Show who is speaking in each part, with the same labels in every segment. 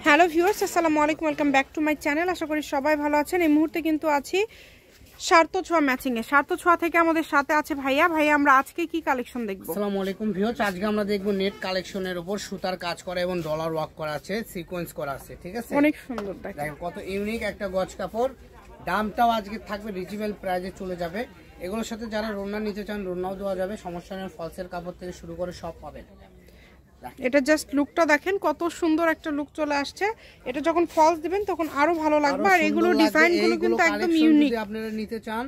Speaker 1: Hello viewers, আসসালামু আলাইকুম, welcome back to my channel. আশা করি সবাই ভালো আছেন। এই মুহূর্তে কিন্তু আছি সার্থ ছোঁয়া ম্যাচিং এ। সার্থ ছোঁয়া থেকে আমাদের সাথে আছে ভাইয়া। আমরা আজকে কি কালেকশন দেখবো?
Speaker 2: আসসালামু আলাইকুম ভিউয়ার্স, আজকে আমরা দেখবো নেট কালেকশনের উপর সুতার কাজ করা এবং ডলার ওয়ার্ক করা আছে, সিকোয়েন্স করা আছে। ঠিক আছে,
Speaker 1: অনেক সুন্দর।
Speaker 2: দেখেন কত ইউনিক একটা গজ কাপড়। দামটাও আজকে থাকবে রিজনেবল প্রাইসে চলে যাবে। এগুলোর সাথে যারা রোনা নিতে চান রোনাও দেওয়া যাবে, সমস্যা নেই। ফলসের কাপড় থেকে শুরু করে সব পাবেন।
Speaker 1: এটা জাস্ট লুকটা দেখেন, কত সুন্দর একটা লুক চলে আসছে। এটা যখন ফলস দিবেন তখন আরো ভালো লাগবে। আর এগুলো ডিজাইনগুলো কিন্তু একদম ইউনিক।
Speaker 2: যদি আপনারা নিতে চান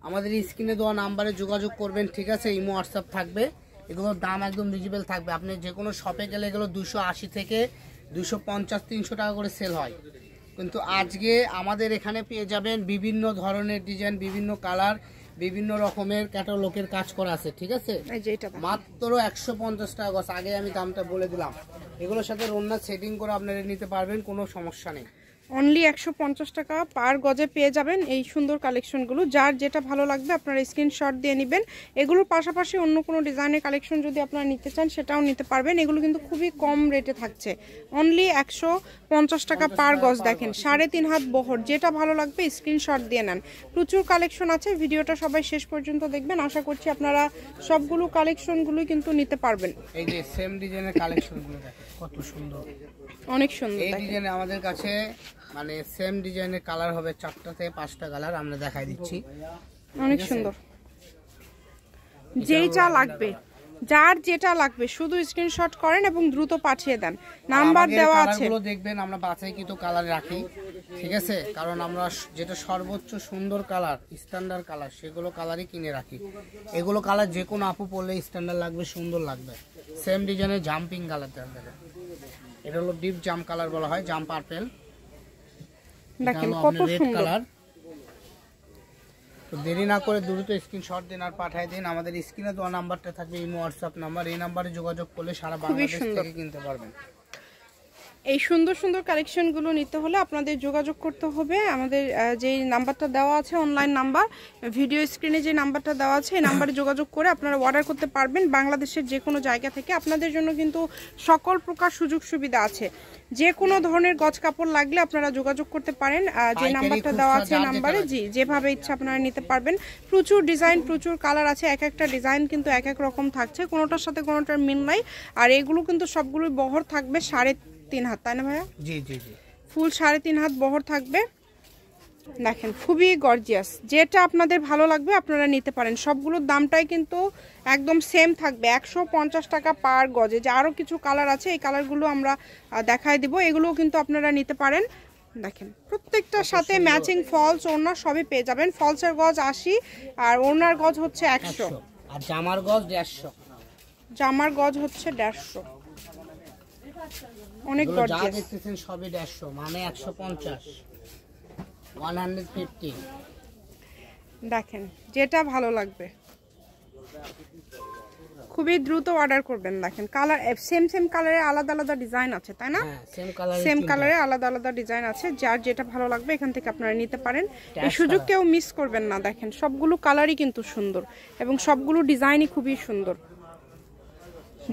Speaker 2: আমাদের স্ক্রিনে দেওয়া নাম্বারে যোগাযোগ করবেন। ঠিক আছে, ইমো হোয়াটসঅ্যাপ থাকবে। এগুলোর দাম একদম রিজনেবল থাকবে। আপনি যে কোনো শপে গেলে এগুলো 280 থেকে 250-300 টাকা করে সেল হয়, কিন্তু আজকে আমাদের এখানে পেয়ে যাবেন বিভিন্ন ধরনের ডিজাইন, বিভিন্ন কালার, বিভিন্ন রকমের ক্যাটালগের কাজ করা আছে। ঠিক আছে, মাত্র 150 টাকা গজ। আগে আমি দামটা বলে দিলাম। এগুলোর সাথে রোনা সেটিং করে আপনারা নিতে পারবেন, কোনো সমস্যা নেই।
Speaker 1: অনলি 150 টাকা পার গজে পেয়ে যাবেন এই সুন্দর কালেকশনগুলো। যার যেটা ভালো লাগবে আপনারা স্ক্রিনশট দিয়ে নেবেন। এগুলোর পাশাপাশি অন্য কোনো ডিজাইনের কালেকশন যদি আপনারা নিতে চান সেটাও নিতে পারবেন। এগুলো কিন্তু খুবই কম রেটে থাকছে, অনলি 150 টাকা পার গজ। দেখেন 3.5 হাত বহর, যেটা ভালো লাগবে স্ক্রিনশট দিয়ে নেন। প্রচুর কালেকশন আছে, ভিডিওটা সবাই শেষ পর্যন্ত দেখবেন। আশা করছি আপনারা সবগুলো কালেকশনগুলোই কিন্তু নিতে পারবেন।
Speaker 2: এই যে সেম ডিজাইনের কালেকশনগুলো দেখেন কত সুন্দর,
Speaker 1: অনেক সুন্দর।
Speaker 2: এই ডিজাইনে আমাদের কাছে মানে সেম ডিজাইনের কালার হবে 4টা থেকে 5টা কালার, আমরা দেখাই দিচ্ছি।
Speaker 1: অনেক সুন্দর। যেটা লাগবে, যার যেটা লাগবে শুধু স্ক্রিনশট করেন এবং দ্রুত পাঠিয়ে দেন। নাম্বার দেওয়া আছে।
Speaker 2: কালারগুলো দেখবেন আমরা বাছাইকৃত কালার রাখি। ঠিক আছে, কারণ আমরা যেটা সর্বোচ্চ সুন্দর কালার, স্ট্যান্ডার্ড কালার, সেগুলো কালারই কিনে রাখি। এগুলো কালার যে কোনো আপু পরলে স্ট্যান্ডার্ড লাগবে, সুন্দর লাগবে। সেম ডিজাইনের জাম্পিং কালার দেখেন, এটা হলো ডিপ জাম কালার বলা হয়, জাম পার্পল।
Speaker 1: দেখেন কত সুন্দর।
Speaker 2: তো দেরি না করে দ্রুত স্ক্রিনশট দিন আর পাঠিয়ে দিন। আমাদের স্ক্রিনে দেওয়া নাম্বারটা থাকবে ইমো হোয়াটসঅ্যাপ নাম্বার, এই নাম্বারে যোগাযোগ করলে সারা বাংলাদেশ থেকে কিনতে পারবেন।
Speaker 1: এই সুন্দর সুন্দর কালেকশনগুলো নিতে হলে আপনাদের যোগাযোগ করতে হবে। আমাদের যে নাম্বারটা দেওয়া আছে অনলাইন নাম্বার, ভিডিও স্ক্রিনে যে নাম্বারটা দেওয়া আছে এই নাম্বারে যোগাযোগ করে আপনারা অর্ডার করতে পারবেন বাংলাদেশের যে কোনো জায়গা থেকে। আপনাদের জন্য কিন্তু সকল প্রকার সুযোগ সুবিধা আছে। যে কোনো ধরনের গজ কাপড় লাগলে আপনারা যোগাযোগ করতে পারেন যে নাম্বারটা দেওয়া আছে নাম্বারে। জি, যেভাবে ইচ্ছা আপনারা নিতে পারবেন। প্রচুর ডিজাইন, প্রচুর কালার আছে। এক একটা ডিজাইন কিন্তু এক এক রকম থাকছে, কোনোটার সাথে কোনোটার মিল নাই। আর এগুলো কিন্তু সবগুলোই বহর থাকবে 3.5 হাত, তাই না ভাইয়া?
Speaker 2: জি জি জি,
Speaker 1: ফুল 3.5 হাত বহর থাকবে। দেখেন খুবই গর্জিয়াস। যেটা আপনাদের ভালো লাগবে আপনারা নিতে পারেন। সবগুলোর দামটাই কিন্তু একদম সেম থাকবে, 150 টাকা পার গজে। যে আরও কিছু কালার আছে, এই কালারগুলো আমরা দেখাই দিব। এগুলোও কিন্তু আপনারা নিতে পারেন। দেখেন প্রত্যেকটার সাথে ম্যাচিং ফলস, ওড়না সবই পেয়ে যাবেন। ফলসের গজ 80 আর ওড়নার গজ হচ্ছে 100
Speaker 2: আর জামার গজ 150।
Speaker 1: জামার গজ হচ্ছে 150। অনেক গর্জিয়াস।
Speaker 2: যা দেখতেছেন সবই 150, মানে 150, 150।
Speaker 1: দেখেন যেটা ভালো লাগবে খুবই দ্রুত অর্ডার করবেন। দেখেন কালার সেম কালারে আলাদা আলাদা ডিজাইন আছে, তাই না? সেম কালারে আলাদা আলাদা ডিজাইন আছে। যার যেটা ভালো লাগবে এখান থেকে আপনারা নিতে পারেন। এই সুযোগ কেউ মিস করবেন না। দেখেন সবগুলো কালারই কিন্তু সুন্দর এবং সবগুলো ডিজাইনই খুবই সুন্দর।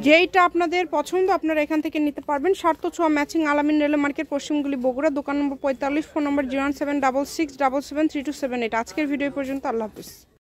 Speaker 1: যেইটা আপনাদের পছন্দ আপনারা এখান থেকে নিতে পারবেন। সার্থ ছোঁয়া ম্যাচিং, আলামিন রেল মার্কেট, পশ্চিমগুলি, বগুড়া। দোকান নম্বর 45, ফোন নম্বর 01766773278। আজকের ভিডিও পর্যন্ত। আল্লাহ হাফিজ।